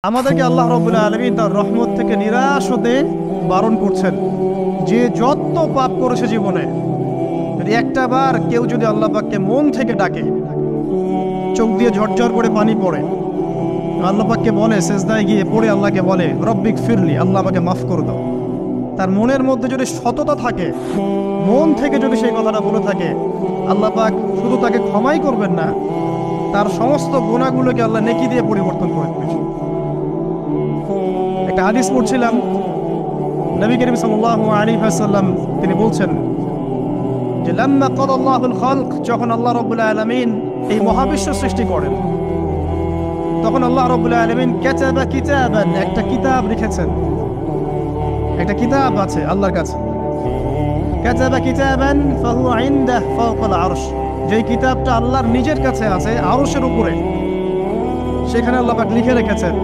আমাদেরকে আল্লাহ রাব্বুল আলামিন তার রহমত থেকে নিরাশ হতে বারণ করছেন। যে যত পাপ করেছে জীবনে, যদি একটা বার কেউ যদি আল্লাহ পাককে মন থেকে ডাকে, চোখ দিয়ে ঝরঝর করে পানি পড়ে, আল্লাহ পাককে বলে, সেজদায় গিয়ে পড়ে আল্লাহকে বলে রব্বিক ফিরলি, আল্লাহ আমাকে মাফ করে দাও, তার মনের মধ্যে যদি সততা থাকে, মন থেকে যদি সেই কথাটা বলে থাকে, আল্লাহ পাক শুধু তাকে ক্ষমাই করবেন না, তার সমস্ত গুনাহগুলোকে আল্লাহ নেকি দিয়ে পরিবর্তন করে দিবেন। একটা হাদিস পড়ছিলাম, নবী করিম সাল্লাল্লাহু আলাইহি ওয়াসাল্লাম তিনি বলছেন যে লাম্মা কাদাল্লাহুল খালক, যখন আল্লাহ রাব্বুল আলামিন এই মহাবিশ্ব সৃষ্টি করেন, তখন আল্লাহ রাব্বুল আলামিন কাতাবা কিতাবান, একটা কিতাব লিখেছেন। একটা কিতাব আছে আল্লাহর কাছে, কাতাবা কিতাবান ফাহুয়া ইনদাহু ফাওকাল আরশ, যে কিতাবটা আল্লাহর নিজের কাছে আছে আরশের উপরে, সেখানে আল্লাহ পাক লিখে রেখেছেন